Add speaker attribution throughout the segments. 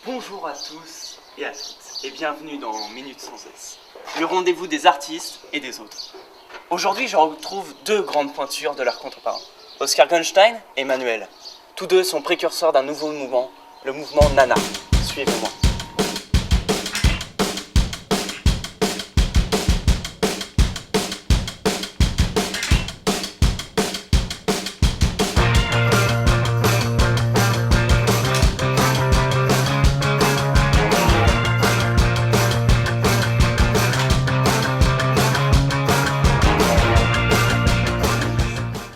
Speaker 1: Bonjour à tous et à toutes et bienvenue dans Minutes sans S, le rendez-vous des artistes et des autres. Aujourd'hui, je retrouve deux grandes pointures de leurs contemporains, Oscar Gunstein et Manuel. Tous deux sont précurseurs d'un nouveau mouvement, le mouvement Nana. Suivez-moi.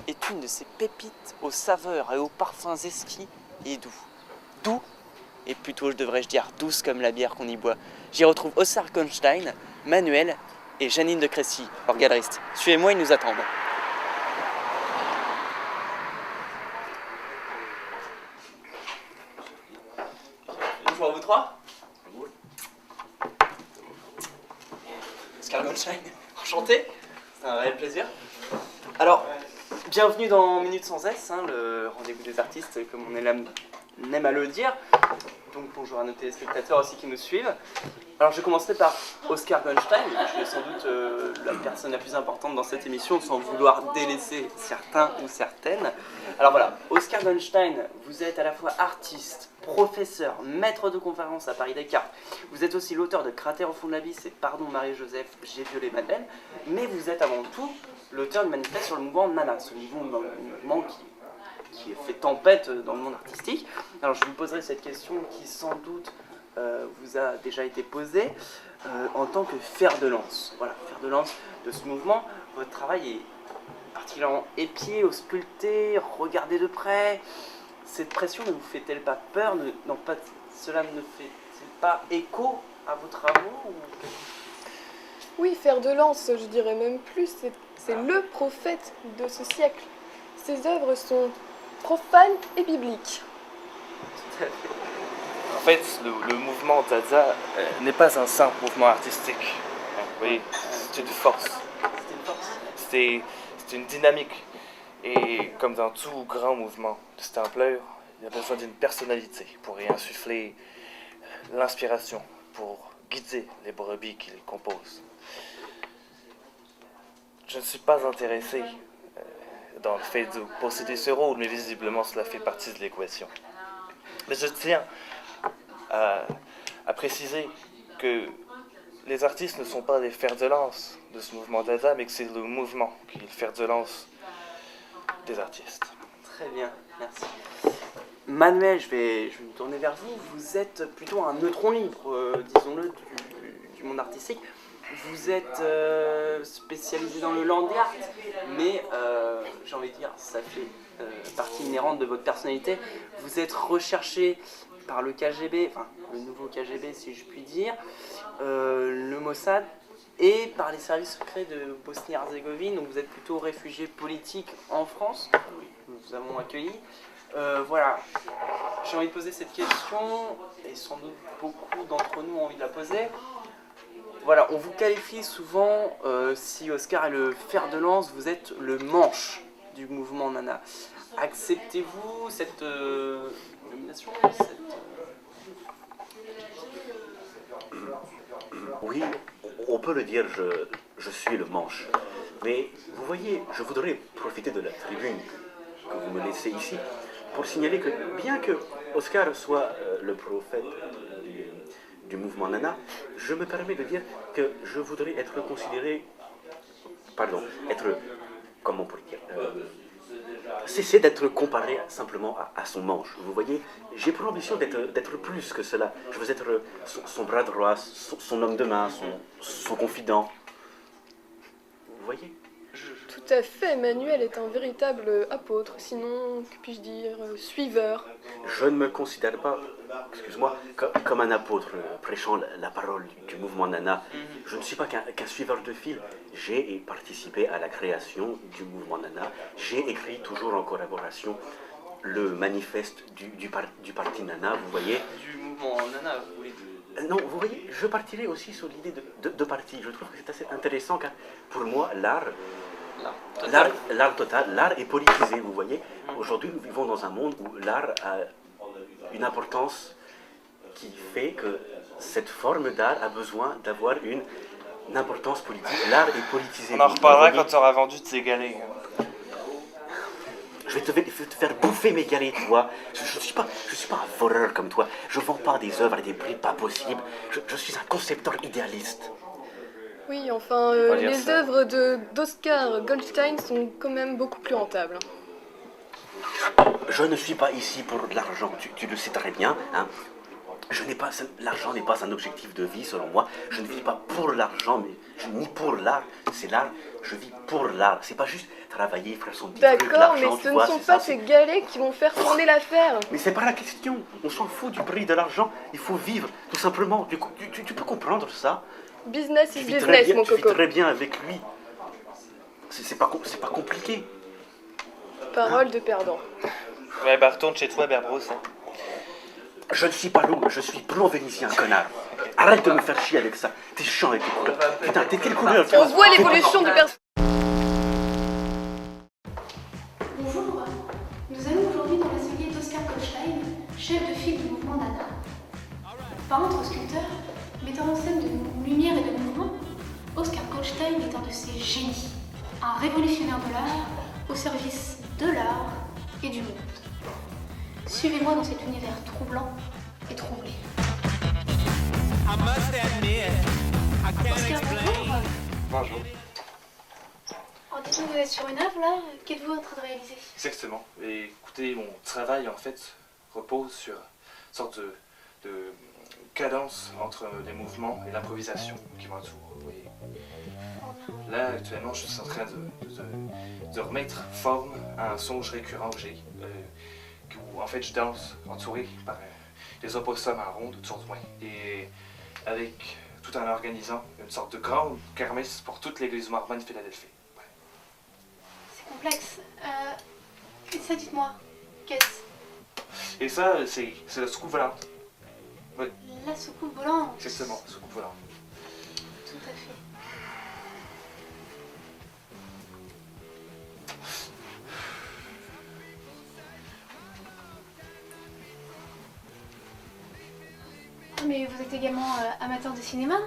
Speaker 1: Est une de ces pépites aux saveurs et aux parfums exquis et doux. Doux, et plutôt devrais-je dire douce comme la bière qu'on y boit. J'y retrouve Oscar Gunstein, Manuel et Janine de Crécy, leur galeriste. Suivez-moi, ils nous attendent. Bonjour à vous trois. Oscar Gunstein, enchanté, c'est un réel plaisir. Alors, bienvenue dans Minutes sans S, le rendez-vous des artistes, comme on aime à le dire. Donc bonjour à nos téléspectateurs aussi qui nous suivent. Alors je commencerai par Oscar Gunstein, qui est sans doute la personne la plus importante dans cette émission, sans vouloir délaisser certains ou certaines. Alors voilà, Oscar Gunstein, vous êtes à la fois artiste, professeur, maître de conférence à Paris Descartes. Vous êtes aussi l'auteur de Cratère au fond de l'abysse et Pardon Marie-Joseph, j'ai violé Madeleine. Mais vous êtes avant tout l'auteur du manifeste sur le mouvement Nana, ce mouvement qui fait tempête dans le monde artistique. Alors je vous poserai cette question qui sans doute vous a déjà été posée en tant que fer de lance. Voilà, fer de lance de ce mouvement. Votre travail est particulièrement épié, ausculté, regardé de près. Cette pression ne vous fait-elle pas peur? Cela ne fait-il pas écho à vos travaux
Speaker 2: Oui, fer de lance, je dirais même plus, c'est le prophète de ce siècle. Ses œuvres sont profanes et bibliques.
Speaker 1: Tout à fait.
Speaker 3: En fait, le mouvement Dada n'est pas un simple mouvement artistique. Oui, c'est une force.
Speaker 1: C'est une force.
Speaker 3: C'est une dynamique. Et comme dans tout grand mouvement de cette ampleur, il a besoin d'une personnalité pour y insuffler l'inspiration, pour guider les brebis qui les composent. Je ne suis pas intéressé dans le fait de posséder ce rôle, mais visiblement cela fait partie de l'équation. Mais je tiens à préciser que les artistes ne sont pas les fers de lance de ce mouvement Dada, mais que c'est le mouvement qui est le fer de lance des artistes.
Speaker 1: Très bien, merci. Manuel, je vais me tourner vers vous. Vous êtes plutôt un neutron libre, disons-le, du monde artistique. Vous êtes spécialisé dans le land art, mais j'ai envie de dire, ça fait partie inhérente de votre personnalité. Vous êtes recherché par le KGB, enfin le nouveau KGB si je puis dire, le Mossad, et par les services secrets de Bosnie-Herzégovine. Donc vous êtes plutôt réfugié politique en France, nous avons accueilli. Voilà, j'ai envie de poser cette question, et sans doute beaucoup d'entre nous ont envie de la poser. Voilà, on vous qualifie souvent, si Oscar est le fer de lance, vous êtes le manche du mouvement Nana. Acceptez-vous cette nomination
Speaker 4: Oui, on peut le dire, je suis le manche. Mais vous voyez, je voudrais profiter de la tribune que vous me laissez ici pour signaler que bien que Oscar soit le prophète du mouvement Nana, je me permets de dire que je voudrais être considéré, comment on pourrait dire, cesser d'être comparé simplement à son manche. Vous voyez, j'ai pour ambition d'être plus que cela. Je veux être son bras droit, son homme de main, son confident. Vous voyez?
Speaker 2: Tout à fait, Manuel est un véritable apôtre, sinon, que puis-je dire, suiveur.
Speaker 4: Je ne me considère pas, excuse-moi, comme un apôtre prêchant la parole du mouvement Nana. Je ne suis pas qu'un suiveur de fil. J'ai participé à la création du mouvement Nana. J'ai écrit, toujours en collaboration, le manifeste du parti Nana, vous voyez.
Speaker 1: Du mouvement Nana, vous voulez dire?
Speaker 4: Non, vous voyez, je partirai aussi sur l'idée de parti. Je trouve que c'est assez intéressant car pour moi, l'art total, l'art est politisé, vous voyez. Aujourd'hui, nous vivons dans un monde où l'art a une importance qui fait que cette forme d'art a besoin d'avoir une importance politique. L'art est politisé.
Speaker 3: On en reparlera quand tu auras vendu tes galets.
Speaker 4: Je vais te faire bouffer mes galets, toi. Je suis pas un voleur comme toi. Je vends pas des œuvres à des prix pas possibles. Je suis un concepteur idéaliste.
Speaker 2: Oui, enfin,
Speaker 3: va dire
Speaker 2: les
Speaker 3: ça.
Speaker 2: œuvres d'Oscar Goldstein sont quand même beaucoup plus rentables.
Speaker 4: Je ne suis pas ici pour de l'argent, tu le sais très bien. Hein. L'argent n'est pas un objectif de vie selon moi. Je ne vis pas pour l'argent, ni pour l'art. C'est l'art, je vis pour l'art. C'est pas juste travailler, faire son petit truc,
Speaker 2: D'accord, mais
Speaker 4: l'argent,
Speaker 2: ce
Speaker 4: tu
Speaker 2: ne
Speaker 4: vois,
Speaker 2: sont
Speaker 4: c'est
Speaker 2: pas
Speaker 4: ça,
Speaker 2: ces galets qui vont faire tourner l'affaire.
Speaker 4: Mais c'est pas la question. On s'en fout du prix de l'argent. Il faut vivre, tout simplement. Tu peux comprendre ça.
Speaker 2: Business
Speaker 4: Tu
Speaker 2: is
Speaker 4: vis très
Speaker 2: business,
Speaker 4: bien,
Speaker 2: mon
Speaker 4: tu vis
Speaker 2: coco.
Speaker 4: très bien avec lui. C'est pas compliqué.
Speaker 2: Parole de perdant.
Speaker 3: Ouais, bah retourne chez toi, Berbrousse. Hein.
Speaker 4: Je ne suis pas loup, je suis blond vénitien, connard. Arrête de me faire chier avec ça. T'es chiant avec tes couleurs. Putain, t'es quelle couleur toi?
Speaker 2: On voit l'évolution du personnage.
Speaker 5: Bonjour, nous allons aujourd'hui dans l'atelier d'Oscar Goldstein, chef de file du mouvement Nana. Peintre, sculpteur, metteur en scène de lumière et de mouvement, Oscar Goldstein est un de ces génies, un révolutionnaire de l'art au service de l'art et du monde. Suivez-moi dans cet univers troublant et troublé. Oscar, bonjour.
Speaker 3: Bonjour.
Speaker 5: Oh, dites-nous, vous êtes sur une œuvre là? Qu'êtes-vous en train de réaliser?
Speaker 3: Exactement. Et écoutez, mon travail en fait repose sur une sorte de cadence entre les mouvements et l'improvisation qui m'entoure. Vous voyez. Là, actuellement, je suis en train de remettre forme à un songe récurrent que j'ai, où en fait je danse entouré par des opossums en ronde autour de moi, et tout en organisant une sorte de grande kermesse pour toute l'église mormone de Philadelphie. Ouais.
Speaker 5: C'est complexe. Et ça, dites-moi, qu'est-ce?
Speaker 3: Et ça, c'est la soucoupe volante.
Speaker 5: La soucoupe volante.
Speaker 3: Exactement, la soucoupe volante.
Speaker 5: Tout à fait. Mais vous êtes également amateur de cinéma?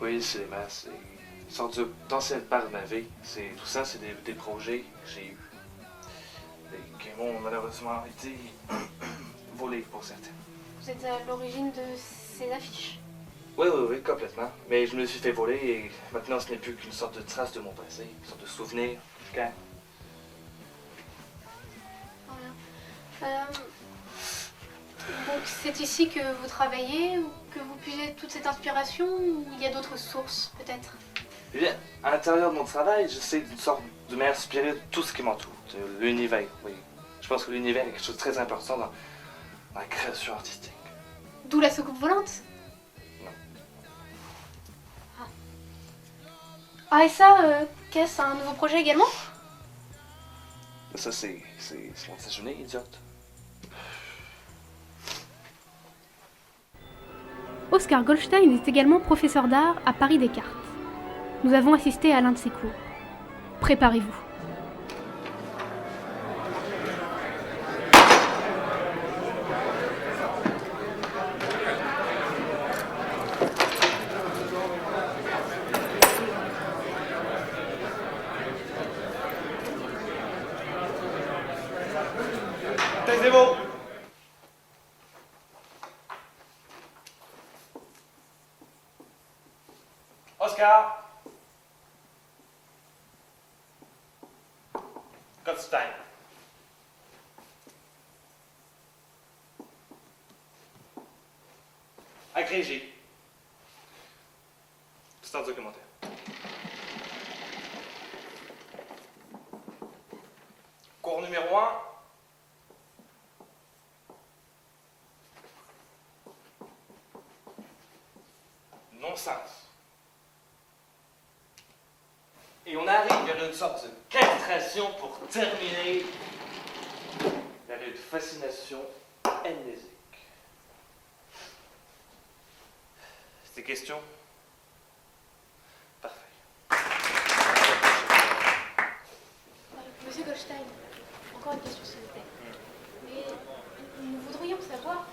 Speaker 3: Oui, le cinéma, c'est une sorte d'ancienne part de ma vie. Tout ça, c'est des projets que j'ai eus. Et qui m'ont malheureusement été volés pour certains.
Speaker 5: Vous êtes à l'origine de ces affiches?
Speaker 3: Oui, complètement. Mais je me suis fait voler et maintenant ce n'est plus qu'une sorte de trace de mon passé, une sorte de souvenir. Quand?
Speaker 5: Voilà. Donc c'est ici que vous travaillez, ou que vous puisez toute cette inspiration, ou il y a d'autres sources peut-être?
Speaker 3: Eh bien, à l'intérieur de mon travail, j'essaie d'une sorte de m'inspirer de tout ce qui m'entoure, de l'univers, oui. Je pense que l'univers est quelque chose de très important dans la création artistique.
Speaker 5: D'où la soucoupe volante?
Speaker 3: Non.
Speaker 5: Ah, et ça, qu'est-ce, un nouveau projet également?
Speaker 3: Ça, c'est mon déjeuner, idiote.
Speaker 5: Oscar Goldstein est également professeur d'art à Paris Descartes. Nous avons assisté à l'un de ses cours. Préparez-vous.
Speaker 3: Taisez-vous! Oscar! Goldstein. Agrégé. C'est un documentaire. Cours numéro 1. Non-sens. Et on arrive vers une sorte de castration pour terminer vers une fascination amnésique. C'est des questions? Parfait.
Speaker 5: Monsieur Goldstein, encore une question s'il vous plaît. Mais nous voudrions savoir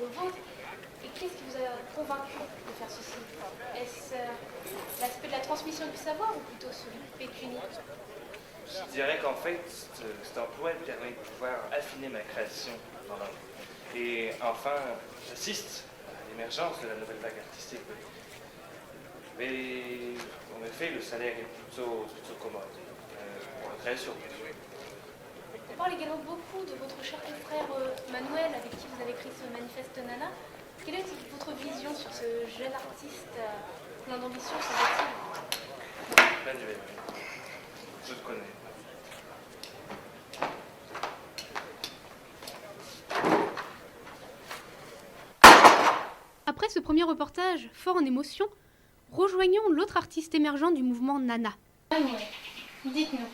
Speaker 5: le vôtre. Et qu'est-ce qui vous a convaincu de faire ceci? Est-ce l'aspect de la transmission du savoir ou plutôt celui pécuniaire?
Speaker 3: Je dirais qu'en fait, cet emploi me permet de pouvoir affiner ma création dans l'ombre. Et enfin, j'assiste à l'émergence de la nouvelle vague artistique. Mais en effet, le salaire est plutôt commode pour la création.
Speaker 5: On parle également beaucoup de votre cher confrère Manuel, avec qui vous avez écrit ce manifeste Nana. Quelle est votre vision sur ce jeune artiste plein d'ambition, semble-t-il?
Speaker 3: Manuel, je le connais.
Speaker 5: Après ce premier reportage, fort en émotion, rejoignons l'autre artiste émergent du mouvement Nana. Manuel, dites-nous,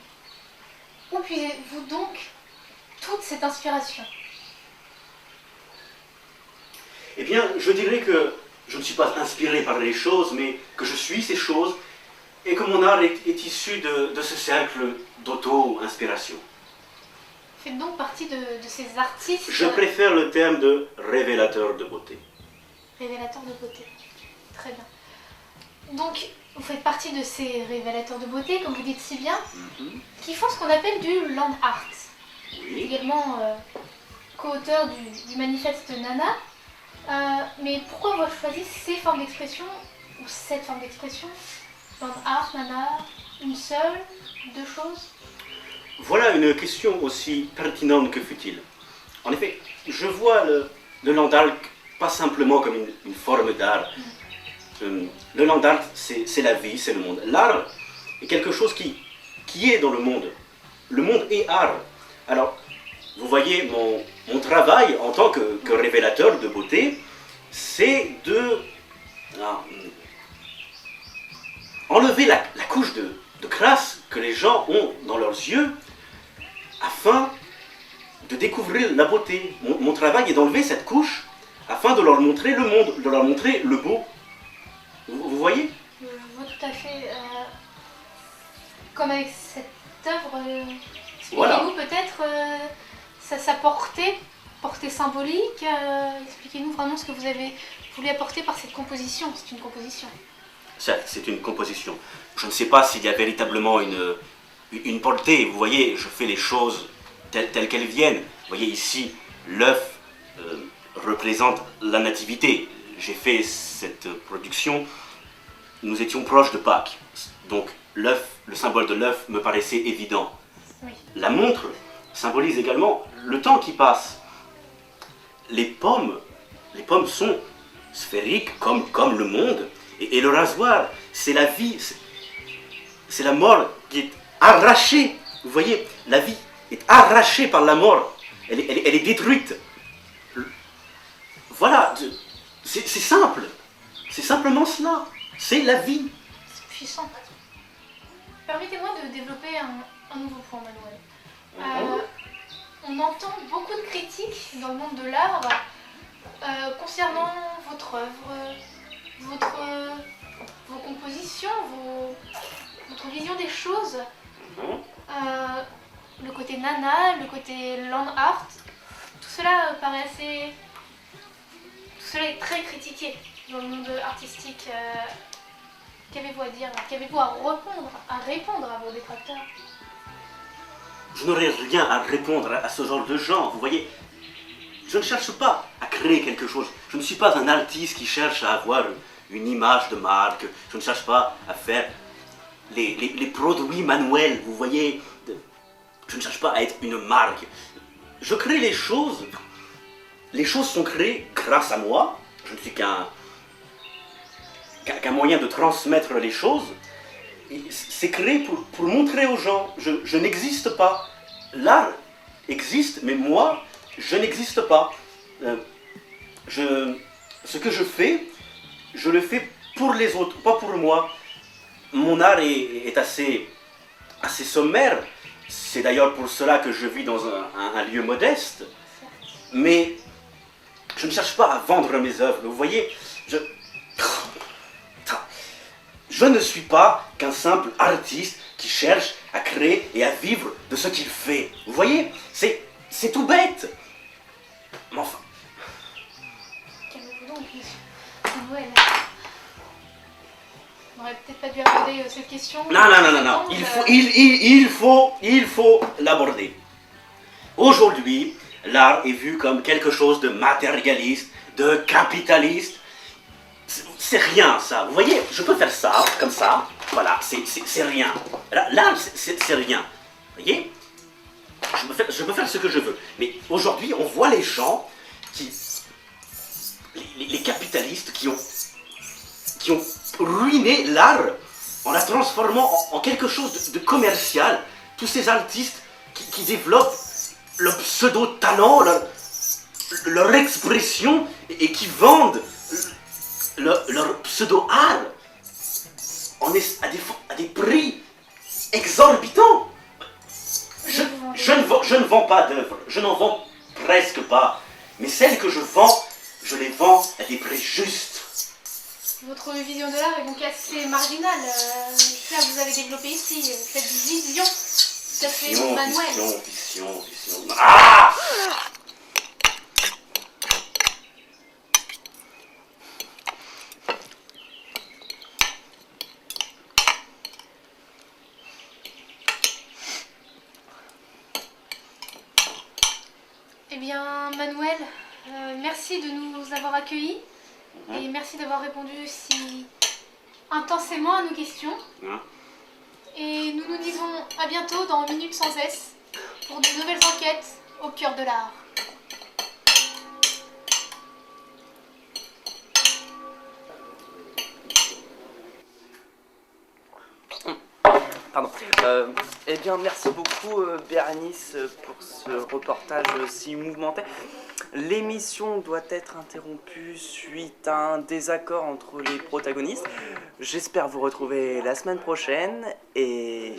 Speaker 5: où puisez-vous donc toute cette inspiration?
Speaker 4: Eh bien, je dirais que je ne suis pas inspiré par les choses, mais que je suis ces choses, et que mon art est issu de ce cercle d'auto-inspiration.
Speaker 5: Vous faites donc partie de ces artistes...
Speaker 4: Je préfère le terme de révélateur de beauté.
Speaker 5: Révélateur de beauté. Très bien. Donc, vous faites partie de ces révélateurs de beauté, comme vous dites si bien, qui font ce qu'on appelle du land art.
Speaker 4: Oui.
Speaker 5: Également co-auteur du manifeste Nana. Mais pourquoi avoir choisi ces formes d'expression, ou cette forme d'expression? Land art, Nana, une seule, deux choses?
Speaker 4: Voilà une question aussi pertinente que futile. En effet, je vois le land art pas simplement comme une forme d'art. Le land art, c'est la vie, c'est le monde. L'art est quelque chose qui est dans le monde. Le monde est art. Alors, vous voyez, mon travail en tant que révélateur de beauté, c'est de enlever la couche de crasse que les gens ont dans leurs yeux afin de découvrir la beauté. Mon travail est d'enlever cette couche afin de leur montrer le monde, de leur montrer le beau. Vous voyez?
Speaker 5: Je vois tout à fait. Comme avec cette œuvre, expliquez-nous peut-être sa portée symbolique. Expliquez-nous vraiment ce que vous avez voulu apporter par cette composition. C'est une composition.
Speaker 4: Certes, c'est une composition. Je ne sais pas s'il y a véritablement une portée. Vous voyez, je fais les choses telles qu'elles viennent. Vous voyez ici, l'œuf représente la nativité. J'ai fait cette production, nous étions proches de Pâques. Donc l'œuf, le symbole de l'œuf me paraissait évident.
Speaker 5: Oui.
Speaker 4: La montre symbolise également le temps qui passe. Les pommes sont sphériques comme le monde. Et le rasoir, c'est la vie, c'est la mort qui est arrachée. Vous voyez, la vie est arrachée par la mort. Elle est détruite. Voilà, c'est simple. C'est simplement cela. C'est la vie.
Speaker 5: C'est puissant. Permettez-moi de développer un nouveau point, Manuel. On entend beaucoup de critiques dans le monde de l'art concernant votre œuvre, vos compositions, votre vision des choses. Le côté nana, le côté land art, tout cela paraît assez... Tout cela est très critiqué dans le monde artistique. Qu'avez-vous à dire? Qu'avez-vous à répondre à vos détracteurs?
Speaker 4: Je n'aurais rien à répondre à ce genre de gens. Vous voyez, je ne cherche pas à créer quelque chose. Je ne suis pas un artiste qui cherche à avoir une image de marque. Je ne cherche pas à faire les produits manuels. Vous voyez, je ne cherche pas à être une marque. Je crée les choses. Les choses sont créées grâce à moi. Je ne suis qu'un moyen de transmettre les choses. C'est créé pour montrer aux gens. Je n'existe pas. L'art existe, mais moi, je n'existe pas. Ce que je fais, je le fais pour les autres, pas pour moi. Mon art est assez sommaire. C'est d'ailleurs pour cela que je vis dans un lieu modeste. Mais je ne cherche pas à vendre mes œuvres. Vous voyez, je ne suis pas qu'un simple artiste qui cherche à créer et à vivre de ce qu'il fait. Vous voyez, c'est tout bête. Mais enfin,
Speaker 5: donc, monsieur Noël. On n'aurait peut-être pas dû aborder cette question.
Speaker 4: Non. Il faut l'aborder. Aujourd'hui, l'art est vu comme quelque chose de matérialiste, de capitaliste. C'est rien ça. Vous voyez, je peux faire ça, comme ça. Voilà, c'est rien. L'art, c'est rien. Vous voyez, je peux faire ce que je veux. Mais aujourd'hui, on voit les gens les capitalistes qui ont ruiné l'art en la transformant en quelque chose de commercial. Tous ces artistes qui développent leur pseudo-talent, leur expression et qui vendent leur pseudo-art à des prix exorbitants. Je ne vends pas d'œuvres, je n'en vends presque pas. Mais celles que je vends, je les vends à des prix justes.
Speaker 5: Votre vision de l'art est donc assez marginale. Ça, vous avez développé ici. Cette vision, ça fait Manuel.
Speaker 4: Vision. Ah!
Speaker 5: Eh bien, Manuel, merci de nous avoir accueillis. Et merci d'avoir répondu si intensément à nos questions. Et nous nous disons à bientôt dans Minutes sans S pour de nouvelles enquêtes au cœur de l'art.
Speaker 1: Pardon. Eh bien, merci beaucoup Bérénice pour ce reportage si mouvementé. L'émission doit être interrompue suite à un désaccord entre les protagonistes. J'espère vous retrouver la semaine prochaine et